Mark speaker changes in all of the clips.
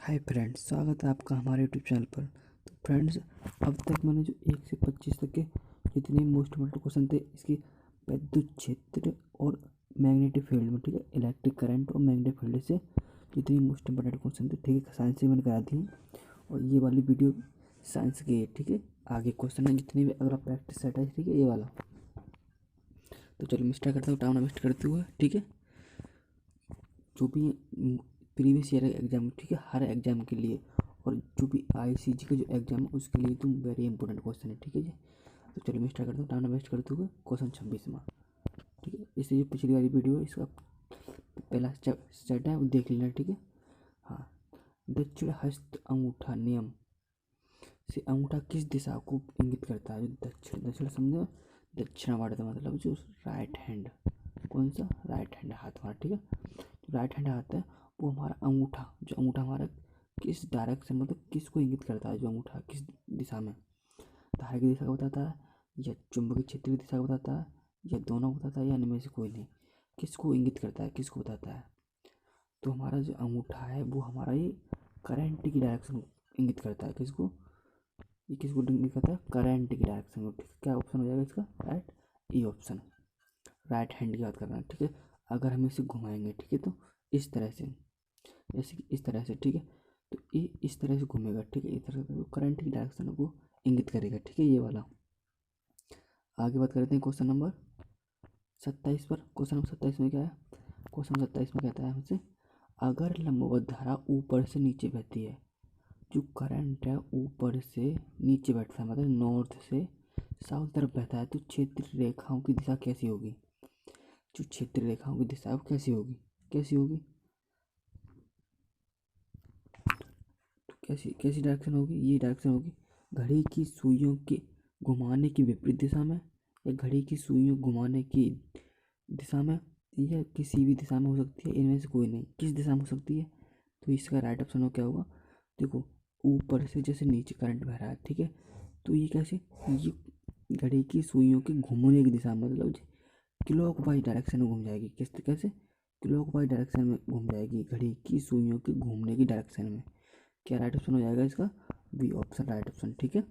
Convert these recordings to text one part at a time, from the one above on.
Speaker 1: Hi friends, स्वागत है आपका हमारे यूट्यूब चैनल पर। तो फ्रेंड्स, अब तक मैंने जो 1 से 25 तक के जितने मोस्ट इम्पोर्टेंट क्वेश्चन थे इसकी विद्युत क्षेत्र और मैग्नेटिक फील्ड में, ठीक है, इलेक्ट्रिक करंट और मैग्नेटिक फील्ड से जितने मोस्ट इम्पोर्टेंट क्वेश्चन थे, ठीक है, साइंस से मैंने करा दी हैं। और ये वाली वीडियो साइंस की है, ठीक है। आगे क्वेश्चन है जितने भी, अगला प्रैक्टिस सेट है, ठीक है, ये वाला। तो चलो मैं स्टार्ट करता हूँ टाइम वेस्ट करते हुए, ठीक है। जो भी प्रीवियस ईयर एग्जाम, ठीक है, हर एग्जाम के लिए, और जो भी आईसीजी का जो एग्जाम है उसके लिए तुम वेरी इंपॉर्टेंट क्वेश्चन है, ठीक है जी। तो चलो मैं स्टार्ट करता हूँ टाइम वेस्ट करते हुए। क्वेश्चन 26वां, ठीक है। इससे जो पिछली वाली वीडियो है इसका पहला सेट है वो देख लेना, ठीक है। हाँ, दक्षिण हस्त अंगूठा नियम से अंगूठा किस दिशा को इंगित करता है? जो दक्षिण दक्षिण समझो, दक्षिणावर्त मतलब जो राइट हैंड, कौन सा राइट हैंड हाथ हमारा, ठीक है। राइट हैंड हाथ है वो हमारा अंगूठा, जो अंगूठा हमारा किस डायरेक्शन मतलब किसको इंगित करता है? जो अंगूठा किस दिशा में, धारा की दिशा को बताता है, या चुंबकीय क्षेत्र की दिशा को बताता है, या दोनों को बताता है, या इनमें से कोई नहीं? किसको इंगित करता है, किसको बताता है? तो हमारा जो अंगूठा है वो हमारा ये करंट की डायरेक्शन इंगित करता है। किसको? ये किसको इंगित करता है? करंट की डायरेक्शन को, ठीक है। क्या ऑप्शन हो जाएगा इसका? Right, E option. Right hand की बात कर रहे हैं, ठीक है। अगर हम इसे घुमाएंगे, ठीक है, तो इस तरह से, जैसे कि इस तरह से, ठीक है, तो ये इस तरह से घूमेगा, ठीक है। इस तरह से करंट की डायरेक्शन को इंगित करेगा, ठीक है, ये वाला। आगे बात करते हैं क्वेश्चन नंबर 27 पर। क्वेश्चन नंबर 27 में क्या है? क्वेश्चन 27 में कहता है हमसे, अगर लंबवत धारा ऊपर से नीचे बहती है, जो करंट है ऊपर से नीचे बैठता है, मतलब नॉर्थ से साउथ तरफ बहता है, तो क्षेत्र रेखाओं की दिशा कैसी होगी? जो क्षेत्र रेखाओं की दिशा है वो कैसी होगी? कैसी होगी? कैसी कैसी डायरेक्शन होगी? ये डायरेक्शन होगी घड़ी की सुइयों के घुमाने की विपरीत दिशा में, या घड़ी की सुइयों घुमाने की दिशा में, या किसी भी दिशा में हो सकती है, इनमें से कोई नहीं। किस दिशा में हो सकती है? तो इसका राइट ऑप्शन हो क्या होगा? देखो, ऊपर से जैसे नीचे करंट बह रहा है, ठीक है, तो ये कैसे, ये घड़ी की सुइयों के घूमने की दिशा मतलब क्लॉक वाइज डायरेक्शन में घूम जाएगी। किस कैसे? क्लॉक वाइज डायरेक्शन में घूम जाएगी, घड़ी की सुइयों के घूमने की डायरेक्शन में। क्या राइट ऑप्शन हो जाएगा इसका? बी ऑप्शन राइट ऑप्शन, ठीक है।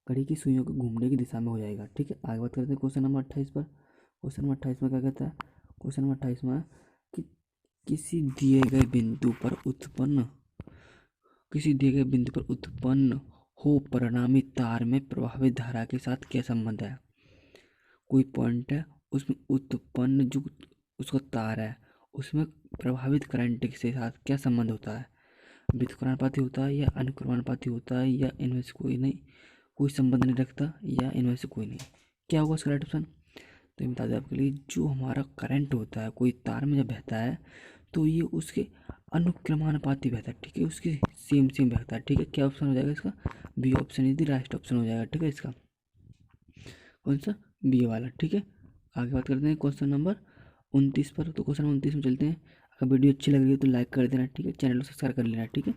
Speaker 1: घड़ी की सुइयों के घूमने की दिशा में हो जाएगा, ठीक है। आगे बात करते हैं क्वेश्चन नंबर 28 पर। क्वेश्चन नंबर 28 में क्या कहता है? क्वेश्चन नंबर 28 में कि किसी दिए गए बिंदु पर उत्पन्न किसी दिए गए बिंदु पर उत्पन्न हो परिणामी तार में प्रभावित धारा के साथ क्या संबंध है? कोई पॉइंट है, उसमें उत्पन्न जो उसका तार है उसमें प्रभावित करंट के साथ क्या संबंध होता है? व्युत्क्रमानुपाती होता है, या अनुक्रमानुपाती होता है, या इनमें से कोई नहीं, कोई संबंध नहीं रखता, या इनमें से कोई नहीं? क्या होगा इसका राइट ऑप्शन? तो ये बता दें आपके लिए, जो हमारा करंट होता है कोई तार में जब बहता है तो ये उसके अनुक्रमानुपाती बहता है, ठीक है, उसके सेम सेम बहता है, ठीक है। क्या ऑप्शन हो जाएगा इसका? बी ऑप्शन यदि राइट ऑप्शन हो जाएगा, ठीक है। इसका कौन सा? बी वाला, ठीक है। आगे बात करते हैं क्वेश्चन नंबर 29 पर। तो क्वेश्चन नंबर 29 में चलते हैं। अगर वीडियो अच्छी लग रही है तो लाइक कर देना, ठीक है, चैनल को सब्सक्राइब कर लेना, ठीक है।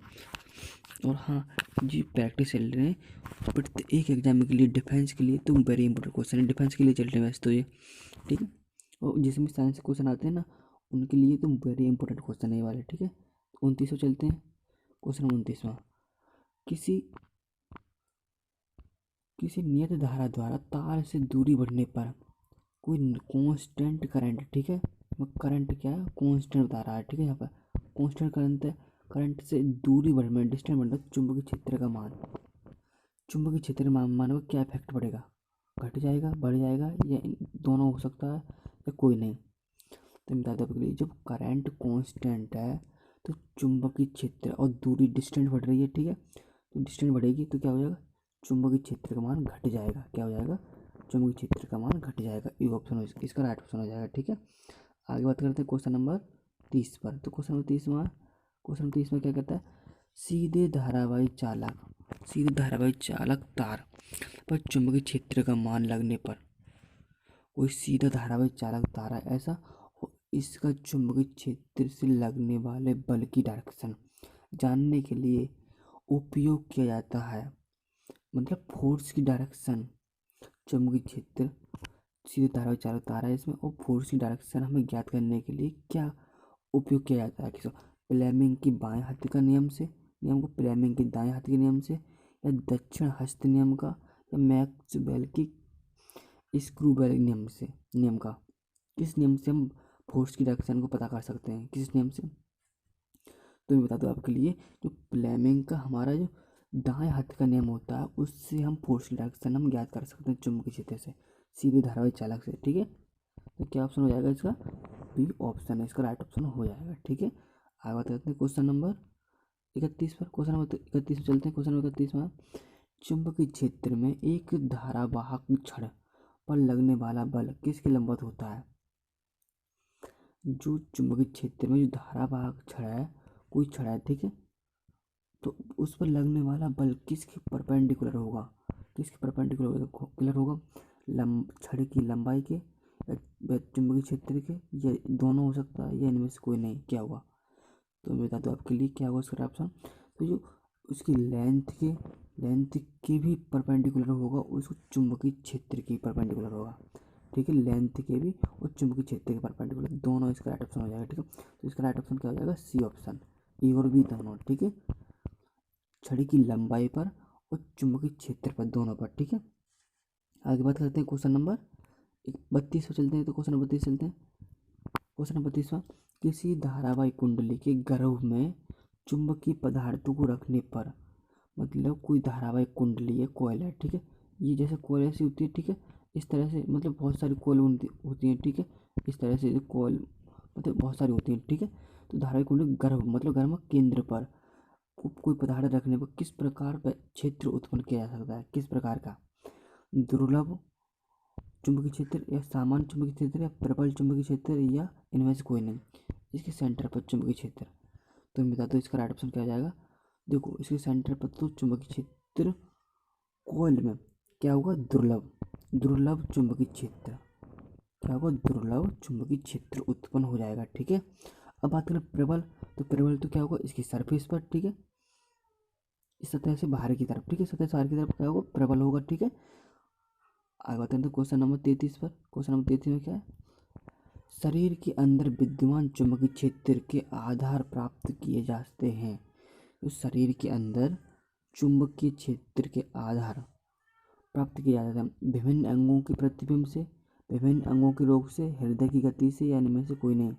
Speaker 1: और हाँ जी, प्रैक्टिस चल रहे हैं प्रत्येक एग्जाम के लिए, डिफेंस के लिए तो वेरी इंपॉर्टेंट क्वेश्चन है, डिफेंस के लिए चल रहे हैं वैसे तो ये, ठीक है। और जिसमें साइंस के क्वेश्चन आते हैं ना, उनके लिए तो वेरी इंपॉर्टेंट क्वेश्चन है ये वाले, ठीक है। 29 चलते हैं। क्वेश्चन 29वां, किसी किसी नियत धारा द्वारा तार से दूरी बढ़ने पर कोई कांस्टेंट करंट, ठीक है, करंट क्या है, कांस्टेंट बता रहा है, ठीक है। यहाँ पर कांस्टेंट करंट है, करंट से दूरी बढ़ने, डिस्टेंस बढ़ने, चुंबकीय क्षेत्र का मान, चुंबकीय क्षेत्र के मान में क्या इफेक्ट पड़ेगा? घट जाएगा, बढ़ जाएगा, या दोनों हो सकता है, या कोई नहीं? तो मैं बता दें आपके लिए, जब करंट कांस्टेंट है तो चुंबकीय क्षेत्र और दूरी डिस्टेंस बढ़ रही है, ठीक है, तो डिस्टेंस बढ़ेगी तो क्या हो जाएगा? चुंबकीय क्षेत्र का मान घट जाएगा। क्या हो जाएगा? चुंबकीय क्षेत्र का मान घट जाएगा। ये ऑप्शन इसका राइट ऑप्शन हो जाएगा, ठीक है। आगे बात करते हैं क्वेश्चन नंबर 30 पर। तो क्वेश्चन नंबर 30 में क्या कहता है? सीधे धारावाही चालक तार पर चुंबकीय क्षेत्र का मान लगने पर, कोई सीधा धारावाही चालक तार है ऐसा, और इसका चुंबकीय क्षेत्र से लगने वाले बल की डायरेक्शन जानने के लिए उपयोग किया जाता है, मतलब फोर्स की डायरेक्शन। चुंबकीय क्षेत्र, सीधे धारावाही चालक तार है इसमें, और फोर्स की डायरेक्शन हमें ज्ञात करने के लिए क्या उपयोग किया जाता है? किसका? फ्लेमिंग की बाएं हाथ का नियम को फ्लेमिंग के दाएं हाथ के नियम से, या दक्षिण हस्त नियम का, या मैक्सवेल की स्क्रूबेल नियम का। किस नियम से हम फोर्स की डायरेक्शन को पता कर सकते हैं, किस नियम से? तो मैं बता दूँ आपके लिए, जो फ्लेमिंग का हमारा जो दाएं हाथ का नियम होता है उससे हम फोर्स की डायरेक्शन हम ज्ञात कर सकते हैं चुंबकीय क्षेत्र से, सीधे धारावाही चालक से। ठीक है, तो क्या ऑप्शन हो जाएगा इसका? बी ऑप्शन है इसका राइट ऑप्शन हो जाएगा। ठीक है, आगे बात करते हैं क्वेश्चन नंबर 31 पर। क्वेश्चन नंबर 31 में चलते हैं। क्वेश्चन नंबर 31 में, चुंबकीय क्षेत्र में एक धारावाहक छड़ पर लगने वाला बल किसके लंबवत होता है? जो चुंबकीय क्षेत्र में जो धारावाहक छड़ है, कोई छड़ है, ठीक है, तो उस पर लगने वाला बल किसके परपेंडिकुलर होगा? किसके परपेंडिकुलर होगा? छड़ की लंबाई के, या चुंबकीय क्षेत्र के, या दोनों हो सकता है, या इनमें से कोई नहीं। क्या होगा? तो मैं बता दूँ आपके लिए क्या होगा इसका ऑप्शन। तो जो उसकी लेंथ के भी परपेंडिकुलर होगा, उसको चुंबकीय क्षेत्र की परपेंडिकुलर होगा। ठीक है, लेंथ के भी और चुंबकीय क्षेत्र के परपेंडिकुलर दोनों इसका राइट ऑप्शन हो जाएगा। ठीक है, तो इसका राइट ऑप्शन क्या हो जाएगा? सी ऑप्शन, ए और बी दोनों। ठीक है, छड़ी की लंबाई पर और चुंबकीय क्षेत्र पर, दोनों पर। ठीक है, आगे बात करते हैं क्वेश्चन नंबर 32 पर चलते हैं। तो क्वेश्चन नंबर 32 चलते हैं। क्वेश्चन नंबर 32वां, किसी धारावाही कुंडली के गर्भ में चुंबकीय पदार्थों को रखने पर, मतलब कोई धारावाही कुंडली है, कोयल है, ठीक है, ये जैसे कोयल ऐसी होती है, ठीक है, इस तरह से, मतलब बहुत सारी कोयल होती हैं, ठीक है, इस तरह से कोयल मतलब बहुत सारी होती हैं। ठीक है, तो धारावाही कुंडली गर्भ मतलब गर्भ केंद्र पर कोई पदार्थ रखने पर किस प्रकार का क्षेत्र उत्पन्न किया जा सकता है? किस प्रकार का? दुर्लभ चुंबकीय क्षेत्र, या सामान्य चुंबकीय क्षेत्र, या प्रबल चुंबकीय क्षेत्र, या इनमें से कोई नहीं? इसके सेंटर पर चुंबकीय क्षेत्र। तो मैं बता दूँ इसका राइट ऑप्शन क्या हो जाएगा। देखो, इसके सेंटर पर तो चुंबकीय क्षेत्र कोयल में क्या होगा? दुर्लभ चुंबकीय क्षेत्र। क्या होगा? दुर्लभ चुंबकीय क्षेत्र उत्पन्न हो जाएगा। ठीक है, अब बात करें प्रबल, तो प्रबल तो क्या होगा? इसकी सरफेस पर, ठीक है, इस सतह से बाहर की तरफ, ठीक है, सतह से बाहर की तरफ क्या होगा? प्रबल होगा। ठीक है, आगे बताते हैं क्वेश्चन नंबर 33 पर। क्वेश्चन नंबर 33 में क्या है? शरीर के अंदर विद्यमान चुंबकीय क्षेत्र के आधार प्राप्त किए जाते हैं। तो शरीर के अंदर चुंबकीय क्षेत्र के आधार प्राप्त किया जाता है विभिन्न अंगों के प्रतिबिंब से, विभिन्न अंगों के रोग से, हृदय की गति से, या इनमें से कोई नहीं?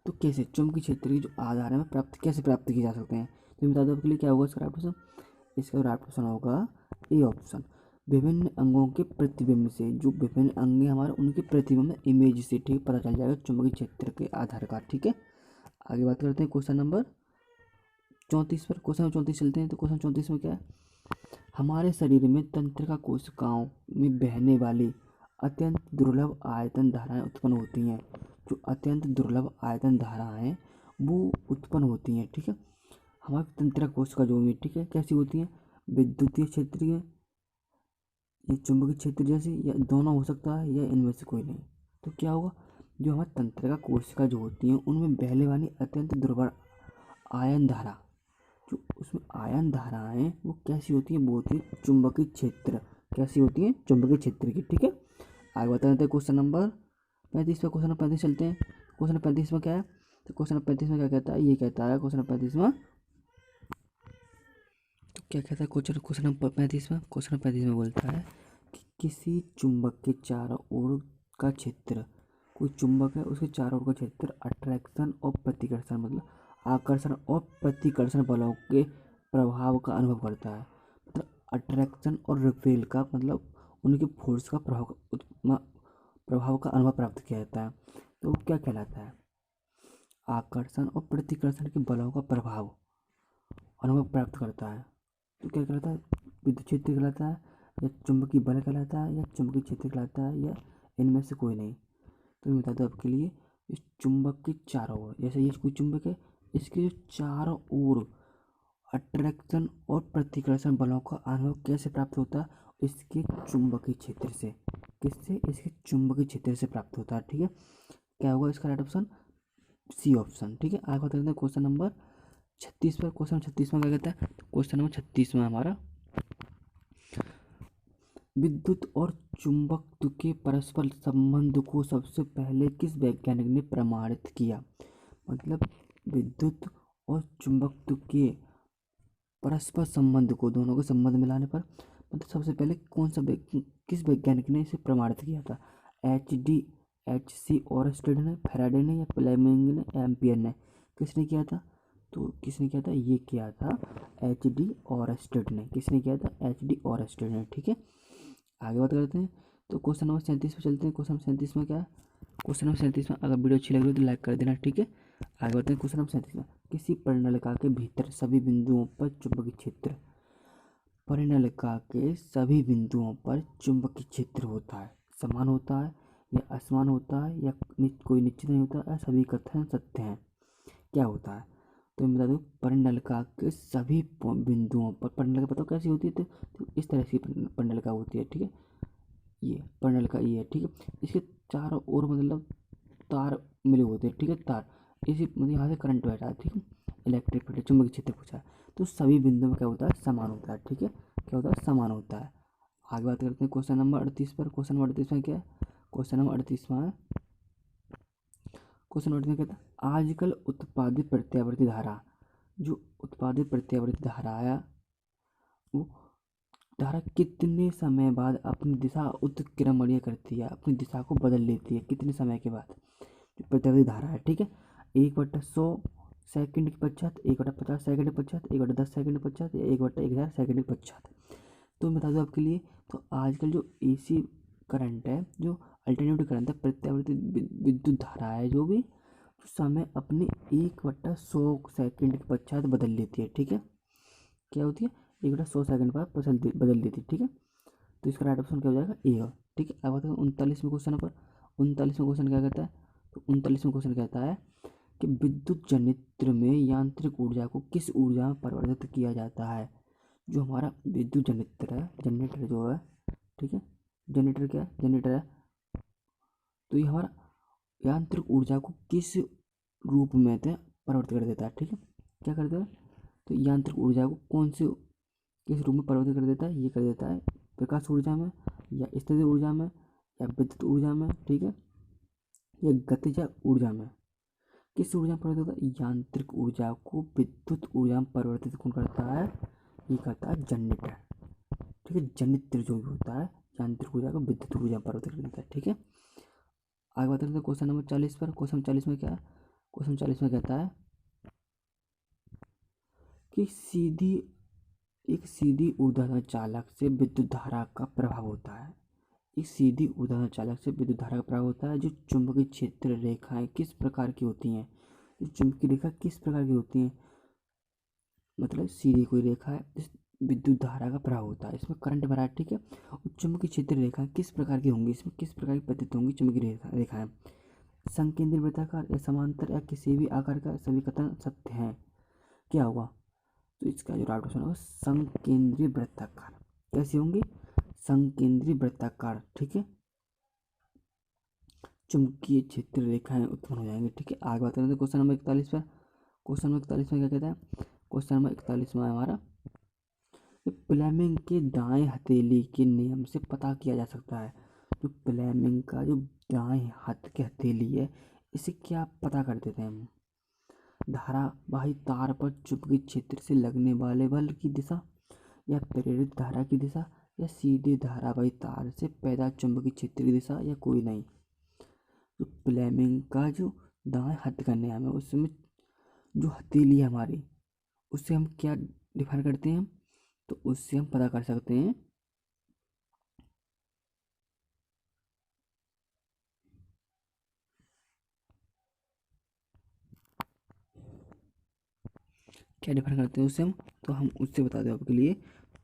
Speaker 1: तो कैसे चुंबकीय क्षेत्र के जो आधार है कैसे प्राप्त किए जा सकते हैं? तो मैं बता दूं आपके लिए क्या होगा इसका राइट ऑप्शन। इसका राइट ऑप्शन होगा ए ऑप्शन, विभिन्न अंगों के प्रतिबिंब से। जो विभिन्न अंग हमारे उनके प्रतिबिंब इमेज से, ठीक, पता चल जाएगा चुंबकीय क्षेत्र के आधार का। ठीक है, आगे बात करते हैं क्वेश्चन नंबर 34 पर। क्वेश्चन नंबर 34 चलते हैं। तो क्वेश्चन 34 में क्या है? हमारे शरीर में तंत्रिका कोशिकाओं में बहने वाली अत्यंत दुर्लभ आयतन धाराएं उत्पन्न होती हैं। जो अत्यंत दुर्लभ आयतन धाराएं वो उत्पन्न होती हैं। ठीक है, हमारी तंत्रिका कोशिका जो भी, ठीक है, कैसी होती हैं? विद्युतीय क्षेत्रीय, ये चुंबकीय क्षेत्र जैसी, या दोनों हो सकता है, या इनमें से कोई नहीं? तो क्या होगा? जो हमारी तंत्रिका कोशिका जो होती हैं उनमें बहने वाली अत्यंत दुर्बल आयन धारा, जो उसमें आयन धाराएं वो कैसी होती है? वो होती है चुंबकीय क्षेत्र। कैसी होती है? चुंबकीय क्षेत्र की। ठीक है, आगे बता देते हैं क्वेश्चन नंबर 35 पे। क्वेश्चन नंबर 35 चलते हैं। क्वेश्चन नंबर 35 में क्या है? तो क्वेश्चन नंबर 35 में क्या कहता है? ये कहता है क्वेश्चन नंबर 35 में, तो क्या कहता है क्वेश्चन नंबर 35 में? क्वेश्चन नंबर 35 में बोलता है कि किसी चुंबक के चारों ओर का क्षेत्र, कोई चुंबक है उसके चारों ओर का क्षेत्र अट्रैक्शन और प्रतिकर्षण, मतलब आकर्षण और प्रतिकर्षण बलों के प्रभाव का अनुभव करता है। मतलब अट्रैक्शन और रिपेल का, मतलब उनके फोर्स का प्रभाव का अनुभव प्राप्त किया जाता है। तो वो क्या कहलाता है? आकर्षण और प्रतिकर्षण के बलों का प्रभाव अनुभव प्राप्त करता है। तो क्या कहलाता है? विद्युत क्षेत्र कहलाता है, या चुंबकीय बल कहलाता है, या चुंबकीय क्षेत्र कहलाता है, या इनमें से कोई नहीं? तो मैं बता दूँ आपके लिए, इस चुंबक के चारों ओर, जैसे ये कोई चुंबक है, इसके जो चारों ओर अट्रैक्शन और प्रतिकर्षण बलों का अनुभव कैसे प्राप्त होता है? इसके चुंबकीय क्षेत्र से। किससे? इसके चुंबकीय क्षेत्र से प्राप्त होता है। ठीक है, क्या होगा इसका राइट ऑप्शन? C option. ठीक है, आगे बात करते हैं क्वेश्चन नंबर 36 पर। क्वेश्चन 36 में क्या कहता है? क्वेश्चन नंबर 36 में हमारा, विद्युत और चुंबकत्व के परस्पर संबंध को सबसे पहले किस वैज्ञानिक ने प्रमाणित किया? मतलब विद्युत और चुंबकत्व के परस्पर संबंध को, दोनों के संबंध मिलाने पर, मतलब सबसे पहले किस वैज्ञानिक ने इसे प्रमाणित किया था? H.C. ओरस्टेड ने, फैराडे ने, या फ्लेमिंग ने, एम्पियर ने? किसने किया था? तो किसने किया था? ये किया था H.D. ओरस्टेड ने। किसने किया था? H.D. ओरस्टेड ने। ठीक है, आगे बात करते हैं। तो क्वेश्चन नंबर 37 पे चलते हैं। क्वेश्चन नंबर 37 में क्या है? क्वेश्चन नंबर 37 में अगर वीडियो अच्छी लग रही हो तो लाइक कर देना। ठीक है, आगे बढ़ते हैं। क्वेश्चन नंबर 37 में, किसी परिनलिका के भीतर सभी बिंदुओं पर चुंबकीय क्षेत्र, परिनलिका के सभी बिंदुओं पर चुंबकीय क्षेत्र होता है, समान होता है या असमान होता है, या कोई निश्चित नहीं होता है, सभी कथन सत्य हैं। क्या होता है? तो मैं बता दूँ, परिनलिका के सभी बिंदुओं पर, परिनलिका पता कैसी होती है? तो इस तरह से परिनलिका होती है। ठीक है, ये परिनलिका ये है। ठीक है, इसके चारों ओर मतलब तार मिले होते हैं। ठीक है, तार, इसी मतलब यहाँ से करंट बह रहा है। ठीक है, इलेक्ट्रिक फील्ड, चुंबकीय क्षेत्र पूछा है, तो सभी बिंदुओं में क्या होता है? समान होता है। ठीक है, क्या होता है? समान होता है। आगे बात करते हैं क्वेश्चन नंबर 38 पर। क्वेश्चन नंबर 38 में क्या है? क्वेश्चन नंबर 38 में है, क्वेश्चन नंबर 38 में कहता है, आजकल उत्पादित प्रत्यावर्ती धारा, जो उत्पादित प्रत्यावर्ती धारा है, वो धारा कितने समय बाद अपनी दिशा उत्क्रमणीय करती है, अपनी दिशा को बदल लेती है? कितने समय के बाद? जो प्रत्यावर्ती धारा है, ठीक है, 1/100 सेकंड के पश्चात, 1/50 सेकंड के पश्चात, 1/10 सेकंड के पश्चात, या 1/1000 सेकंड के पश्चात। तो मैं बता दूँ आपके लिए, तो आजकल जो AC करंट है, जो अल्टरनेटिव करंट है, प्रत्यावर्ती विद्युत धारा है, जो भी समय अपने 1/100 सेकंड के पश्चात बदल लेती है। ठीक है, क्या होती है? 1/100 सेकंड बाद बदल देती है। ठीक है, तो इसका राइट ऑप्शन क्या हो जाएगा? ए हो। ठीक है, अब आते हैं 39वें क्वेश्चन पर। 39वें क्वेश्चन क्या कहता है? तो 39वें क्वेश्चन कहता है कि विद्युत जनित्र में यांत्रिक ऊर्जा को किस ऊर्जा में परिवर्तित किया जाता है? जो हमारा विद्युत जनित्र है, जनरेटर जो है, ठीक है, जनरेटर क्या है? जनरेटर है, तो ये हमारा यांत्रिक ऊर्जा को किस रूप में परिवर्तित कर देता है? ठीक है, क्या कर देता है? तो यांत्रिक ऊर्जा को किस रूप में परिवर्तित कर देता है? ये कर देता है प्रकाश ऊर्जा में, या स्थितिज ऊर्जा में, या विद्युत ऊर्जा में, ठीक है, या गतिज ऊर्जा में। किस ऊर्जा में परिवर्तित होता है? यांत्रिक ऊर्जा को विद्युत ऊर्जा में परिवर्तित कौन करता है? ये करता है जनरेटर। ठीक है, जनित्र जो भी होता है, यांत्रिक ऊर्जा को विद्युत ऊर्जा में परिवर्तित कर देता है। ठीक है, आगे बात करते हैं क्वेश्चन नंबर 40 पर। क्वेश्चन 40 में क्या है? क्वेश्चन 40 में कहता है कि एक सीधी ऊर्ध्वाधर चालक से विद्युत धारा का प्रभाव होता है। एक सीधी ऊर्ध्वाधर चालक से विद्युत धारा का प्रभाव होता है। जो चुंबकीय क्षेत्र रेखाएं किस प्रकार की होती हैं? जो चुंबकीय रेखा किस प्रकार की होती हैं? मतलब सीधी कोई रेखा है, इस विद्युत धारा का प्रभाव होता है, इसमें करंट भरा है। ठीक है, और चुंबकीय क्षेत्र रेखा किस प्रकार की होंगी? इसमें किस प्रकार की प्रतीत होंगी चुंबकीय रेखाएं? संकेंद्रित वृत्ताकार, या समांतर, या किसी भी आकार का? सभी कथन सत्य हैं। क्या होगा? तो इसका जो राइट ऑप्शन होगा संकेंद्रीय वृत्ताकार। कैसी होंगी? संकेंद्रीय वृत्ताकार। ठीक है, चुंबकीय क्षेत्र रेखाएं उत्पन्न हो जाएंगी। ठीक है, आगे बात करें तो क्वेश्चन नंबर 41 पर। क्वेश्चन नंबर 41 में क्या कहता है? क्वेश्चन नंबर 41 में हमारा, फ्लेमिंग के दाएं हथेली के नियम से पता किया जा सकता है। जो फ्लेमिंग का जो दाएं हाथ की हथेली है, इसे क्या पता कर देते हैं हम? धारावाही तार पर चुंबकीय क्षेत्र से लगने वाले बल की दिशा, या प्रेरित धारा की दिशा, या सीधे धारावाही तार से पैदा चुंबकीय क्षेत्र की दिशा, या कोई नहीं। जो फ्लेमिंग का जो दाएं हाथ का नियम है, उसमें जो हथेली है हमारी, उससे हम क्या डिफाइन करते हैं? तो उससे हम पता कर सकते हैं, क्या डिफाइन करते हैं उससे हम? तो हम उससे बता दें आपके लिए,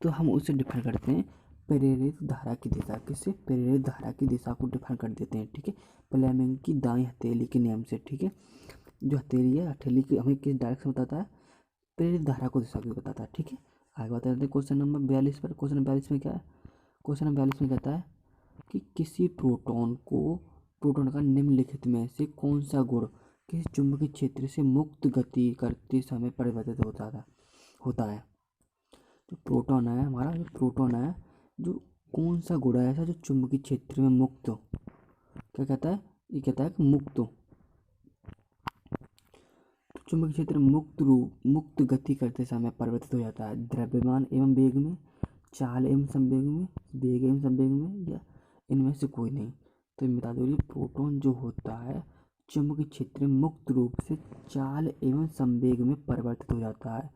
Speaker 1: तो हम उससे डिफाइन करते हैं प्रेरित धारा की दिशा। किससे? प्रेरित धारा की दिशा को डिफाइन कर देते हैं। ठीक है, फ्लेमिंग की दाएं हथेली के नियम से। ठीक है, जो हथेली है, हथेली की हमें किस डायरेक्शन बताता है? प्रेरित धारा को दिशा की बताता है। ठीक है, आगे बता देते हैं क्वेश्चन नंबर 42 पर। क्वेश्चन नंबर 42 में क्या है? क्वेश्चन नंबर 42 में कहता है कि किसी प्रोटॉन का निम्नलिखित में से कौन सा गुण किसी चुंबकीय क्षेत्र से मुक्त गति करते समय परिवर्तित होता है? जो प्रोटॉन है हमारा, जो प्रोटॉन है, जो कौन सा गुण है ऐसा जो चुंबकीय क्षेत्र में क्या कहता है? ये कहता है कि मुक्त चुंबकीय क्षेत्र मुक्त गति करते समय परिवर्तित हो जाता है द्रव्यमान एवं वेग में, चाल एवं संवेग में, वेग एवं संवेग में, या इनमें से कोई नहीं। तो बता दो ये प्रोटॉन जो होता है चुंबकीय क्षेत्र में मुक्त रूप से चाल एवं संवेग में परिवर्तित हो जाता है।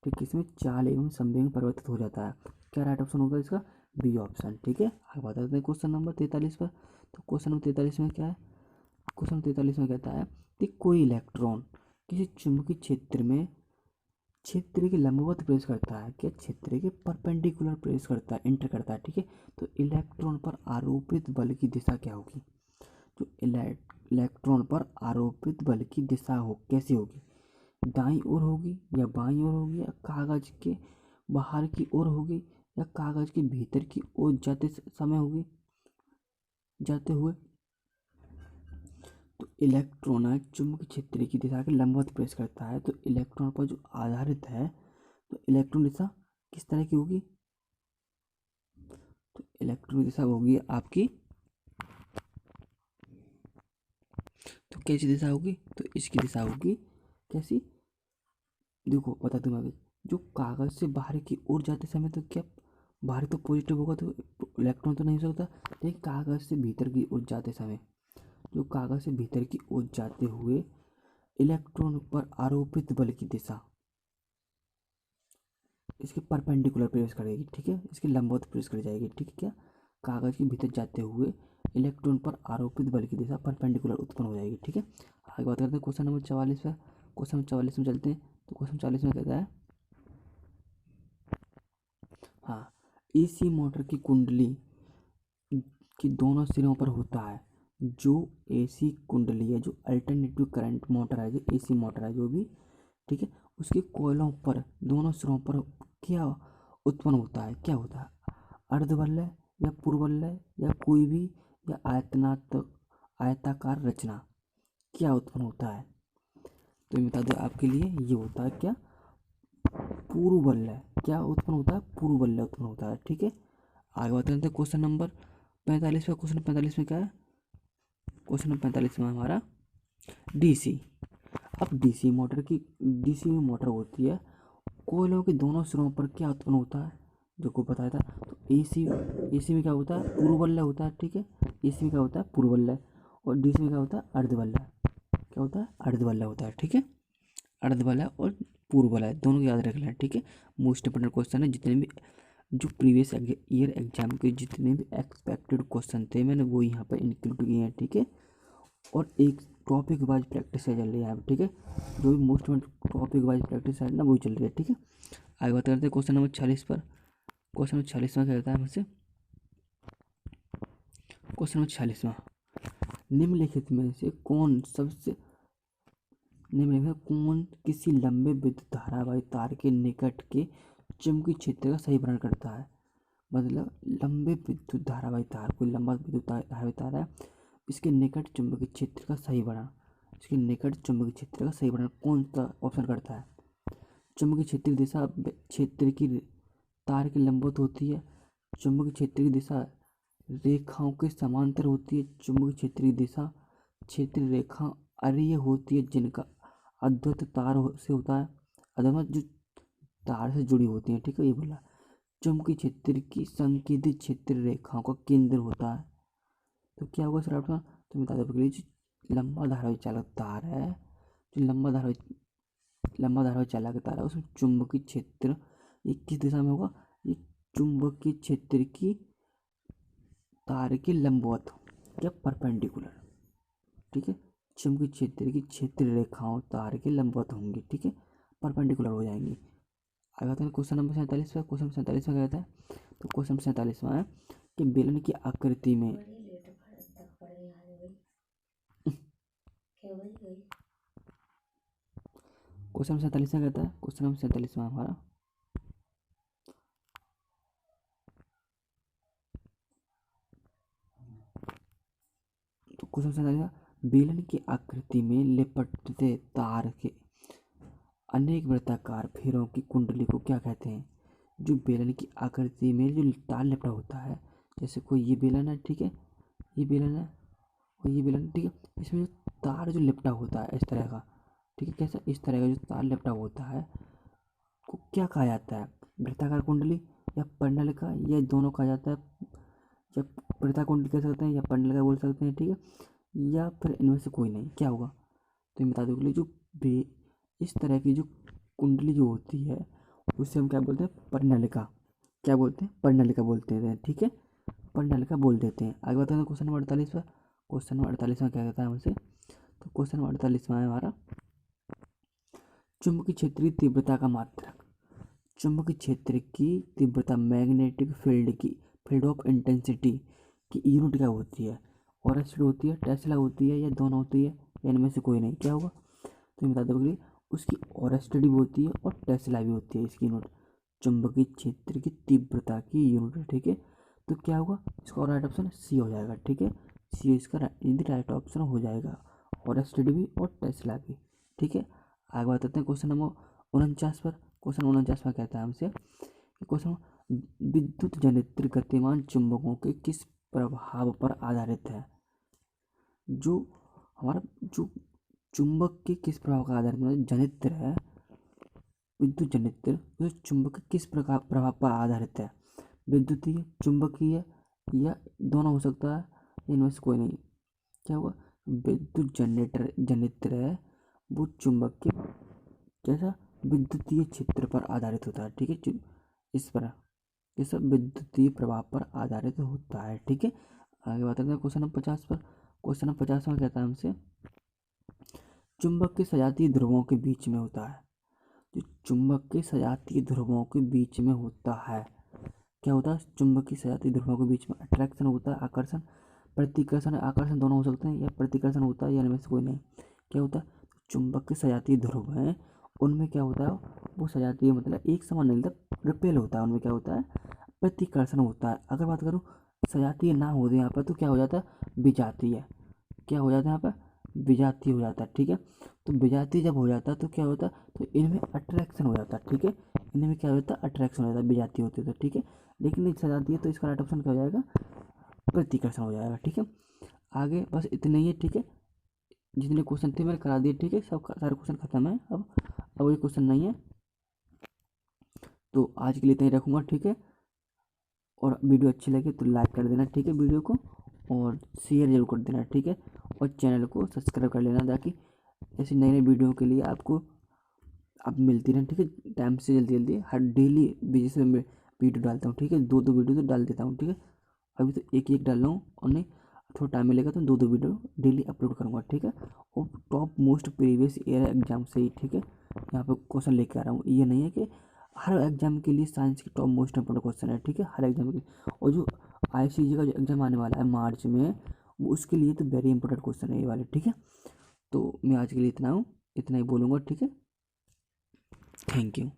Speaker 1: ठीक, किसमें? चाल एवं संवेग में परिवर्तित हो जाता है। क्या राइट ऑप्शन होगा इसका? B option. ठीक है, आगे बता देते हैं क्वेश्चन नंबर 43 पर। तो क्वेश्चन नंबर 43 में क्या है? क्वेश्चन नंबर 43 में कहता है कि कोई इलेक्ट्रॉन किसी चुंबकीय क्षेत्र के लंबवत प्रेस करता है, क्या क्षेत्र के परपेंडिकुलर प्रेस करता है, एंटर करता है। ठीक है, तो इलेक्ट्रॉन पर आरोपित बल की दिशा क्या होगी? जो इलेक्ट्रॉन पर आरोपित बल की दिशा कैसी होगी? दाईं ओर होगी या बाईं ओर होगी, या कागज के बाहर की ओर होगी, या कागज के भीतर की ओर जाते हुए? तो इलेक्ट्रॉन है चुंबकीय क्षेत्र की दिशा के लंबवत प्रेस करता है, तो इलेक्ट्रॉन पर जो आधारित है, तो इलेक्ट्रॉन दिशा किस तरह की होगी? तो इलेक्ट्रॉन दिशा होगी आपकी, तो कैसी दिशा होगी? तो इसकी दिशा होगी कैसी? देखो बता दूं मैं अभी, जो कागज से बाहर की ओर जाते समय तो क्या बाहर तो पॉजिटिव होगा, तो इलेक्ट्रॉन तो नहीं हो सकता। लेकिन कागज से भीतर की ओर जाते समय, जो कागज से भीतर की ओर जाते हुए इलेक्ट्रॉन पर आरोपित बल की दिशा इसके परपेंडिकुलर प्रेस करेगी। ठीक है, इसके लंबवत प्रेस कर जाएगी। ठीक है, क्या कागज के भीतर जाते हुए इलेक्ट्रॉन पर आरोपित बल की दिशा परपेंडिकुलर उत्पन्न हो जाएगी। ठीक है, आगे बात करते हैं क्वेश्चन नंबर 44 पर। क्वेश्चन नंबर 44 में चलते हैं। तो क्वेश्चन 40 में कहता है, हाँ, एसी मोटर की कुंडली के दोनों सिरों पर होता है, जो एसी कुंडली है, जो अल्टरनेटिव करंट मोटर है, जो एसी मोटर है जो भी, ठीक है, उसके कॉइलों पर दोनों सिरों पर क्या उत्पन्न होता है? क्या होता है? अर्धवलय या पूर्ववलय या कोई भी, या आयताकार रचना, क्या उत्पन्न होता है? तो ये बता दो आपके लिए, ये होता है क्या? पूर्ववलय। क्या उत्पन्न होता है? पूर्ववलय उत्पन्न होता है। ठीक है, आगे बात करते हैं क्वेश्चन नंबर 45 में। क्वेश्चन 45 में क्या है? क्वेश्चन नंबर 45 में हमारा डीसी। अब डीसी में मोटर होती है, कोयलों के दोनों सिरों पर क्या उत्पन्न होता है? जो को बताया था। तो एसी में क्या होता है? पूर्ववलय होता है। ठीक है, एसी में क्या होता है? पूर्ववलय। और डीसी में क्या होता है? अर्धवलय। क्या होता है? अर्धवलय होता है। ठीक है, अर्धवलय और पूर्ववलय दोनों याद रख लें। ठीक है, मोस्ट इंपोर्टेंट क्वेश्चन है। जितने भी जो प्रीवियस ईयर एग्जाम के जितने भी एक्सपेक्टेड क्वेश्चन थे, मैंने वो यहाँ पर इंक्लूड किए हैं। ठीक है, और एक टॉपिक वाइज प्रैक्टिस चल रही है यहाँ पर। ठीक है, जो भी most important topic wise practice है ना, वही चल रही है। ठीक है, आगे बात करते हैं क्वेश्चन नंबर 46 पर। क्वेश्चन नंबर 46 में क्या कहता है मुझसे? क्वेश्चन नंबर 46 में, निम्नलिखित में से कौन किसी लंबे विद्युत धारावाही तार के निकट के चुंबकीय क्षेत्र का सही वर्णन करता है? मतलब लंबे विद्युत धारावाही तार, कोई लंबा विद्युत धारावाही तार है, इसके निकट चुंबकीय क्षेत्र का सही वर्णन, इसके निकट चुंबकीय क्षेत्र का सही वर्णन कौन सा ऑप्शन करता है? चुंबकीय क्षेत्र की दिशा क्षेत्र की तार के लंबवत होती है, चुंबकीय क्षेत्र की दिशा रेखाओं के समांतर होती है, चुंबकीय क्षेत्र की दिशा क्षेत्र रेखा अरीय होती है, जिनका अद्वैत तार से होता है, अथवा जो तार से जुड़ी होती है। ठीक है, ये बोला। चुंबकीय क्षेत्र की संकेतित क्षेत्र रेखाओं का केंद्र होता है। तो क्या होगा सर आपका? तो बता दो, जो लंबा धारावाही चालक तार है, जो लंबा धारावाही चालक तार है, उसमें चुंबकीय क्षेत्र ये किस दिशा में होगा? ये चुंबकीय क्षेत्र की तार के लंबवत या परपेंडिकुलर। ठीक है, चुंबकीय क्षेत्र की क्षेत्र रेखाओं तार के लंबवत होंगी। ठीक है, परपेंडिकुलर हो जाएंगी। आगे आता है क्वेश्चन नंबर 47 पर। क्वेश्चन 47 में क्या कहता है? तो क्वेश्चन 47 में है कि बेलन की आकृति में क्वेश्चन 47 में कहता है, क्वेश्चन नंबर 47 में हमारा, तो क्वेश्चन 47 बेलन की आकृति में लिपटते तार के अनेक वृत्ताकार फेरों की कुंडली को क्या कहते हैं? जो बेलन की आकृति में जो तार लिपटा होता है, जैसे कोई ये बेलन है, ठीक है, ये बेलन है और ये बेलन, ठीक है, इसमें जो तार जो लिपटा होता है इस तरह का, ठीक है। कैसा, इस तरह का जो तार लैपटॉप होता है को क्या कहा जाता है, वृत्ताकार कुंडली या पर्णलिका, ये दोनों कहा जाता है। जब वृत्ताकार कुंडली कह सकते हैं या पर्णलिका बोल सकते हैं, ठीक है, या फिर इनमें से कोई नहीं। क्या होगा तो ये बता दो के लिए, जो इस तरह की जो कुंडली जो होती है उससे हम क्या बोलते हैं, पर्णलिका। क्या बोलते हैं, पर्णलिका बोलते हैं, ठीक है, पर्णलिका बोल देते हैं। आगे बताते हैं क्वेश्चन नंबर 48 पर। क्वेश्चन नंबर 48 में क्या कहता है हमसे, तो क्वेश्चन नंबर 48 में है हमारा, चुंबकीय क्षेत्रीय तीव्रता का मात्रक। चुंबकीय क्षेत्र की तीव्रता, मैग्नेटिक फील्ड की, फील्ड ऑफ इंटेंसिटी की यूनिट क्या होती है, ऑरेस्टेड होती है, टेस्ला होती है, या दोनों होती है, या इनमें से कोई नहीं। क्या होगा तो ये बता दोगे, उसकी ऑरेस्टेड भी होती है और टेस्ला भी होती है इसकी यूनिट। चुंबकीय क्षेत्र की तीव्रता की यूनिट, ठीक है। तो क्या होगा, इसका राइट ऑप्शन सी हो जाएगा, ठीक है। सी इसका राइट ऑप्शन हो जाएगा, ऑरेस्टेड भी और टेस्ला भी, ठीक है। आगे बताते हैं क्वेश्चन नंबर 49 पर। क्वेश्चन 49 में कहता है हमसे कि क्वेश्चन, विद्युत जनित्र गतिमान चुंबकों के किस प्रभाव पर आधारित है। जो हमारा जो चुंबक के किस प्रभाव का आधारित, मतलब जनित्र है, विद्युत जनित्र उस चुंबक के किस प्रकार प्रभाव पर आधारित है, विद्युतीय, चुंबकीय, या दोनों हो सकता है, इनमें से कोई नहीं। क्या होगा, विद्युत जनित्र है वो चुंबक के जैसा विद्युतीय क्षेत्र पर आधारित होता है, ठीक है। इस पर ये सब विद्युतीय प्रभाव पर आधारित होता है, ठीक है। आगे बात करते हैं क्वेश्चन नंबर 50 पर। क्वेश्चन नंबर 50 में कहता है हमसे, चुंबक के सजातीय ध्रुवों के बीच में होता है। जो चुंबक के सजातीय ध्रुवों के बीच में होता है, क्या होता है, चुंबक की सजातीय ध्रुवों के बीच में अट्रैक्शन होता है, आकर्षण, प्रतिकर्षण, आकर्षण दोनों हो सकते हैं, या प्रतिकर्षण होता है, या इनमें से कोई नहीं। क्या होता है, चुंबक के सजातीय ध्रुव हैं उनमें क्या होता है, वो सजातीय मतलब एक समान नहीं होता, रिपेल होता है, उनमें क्या होता है, प्रतिकर्षण होता है। अगर बात करूँ सजातीय ना हो यहाँ पर, तो क्या हो जाता है, विजातीय। क्या हो जाता है यहाँ पर, विजातीय हो जाता है, ठीक है। तो विजातीय जब हो जाता है तो क्या होता है, तो इनमें अट्रैक्शन हो जाता है, ठीक है। इनमें क्या होता है, अट्रैक्शन हो जाता है, विजातीय होती है तो, ठीक है। लेकिन एक सजातीय, तो इसका राइट ऑप्शन क्या हो जाएगा, प्रतिकर्षण हो जाएगा, ठीक है। आगे बस इतने ही है, ठीक है। जितने क्वेश्चन थे मैंने करा दिए, ठीक है, सब सारे क्वेश्चन खत्म है अब कोई क्वेश्चन नहीं है। तो आज के लिए इतना ही रखूँगा, ठीक है। और वीडियो अच्छी लगे तो लाइक कर देना, ठीक है, वीडियो को, और शेयर जरूर कर देना, ठीक है। और चैनल को सब्सक्राइब कर लेना, ताकि ऐसी नई नई वीडियो के लिए आपको अब मिलती रहें, ठीक है, टाइम से जल्दी जल्दी हर डेली बेसिस पे मैं वीडियो डालता हूँ, ठीक है। दो दो वीडियो तो डाल देता हूँ, ठीक है। अभी तो एक एक डाल रहा हूँ, और नहीं थोड़ा टाइम मिलेगा तो दो दो वीडियो डेली अपलोड करूँगा, ठीक है। और top most previous year exam से ही, ठीक है, यहाँ पर क्वेश्चन लेके आ रहा हूँ। ये नहीं है कि हर एग्जाम के लिए साइंस के टॉप मोस्ट इंपोर्टेंट क्वेश्चन है, ठीक है, हर एग्जाम के। और जो ICG का जो एग्जाम आने वाला है मार्च में, वो उसके लिए तो वेरी इंपॉर्टेंट क्वेश्चन है ये वाले, ठीक है। तो मैं आज के लिए इतना ही बोलूँगा, ठीक है। Thank you.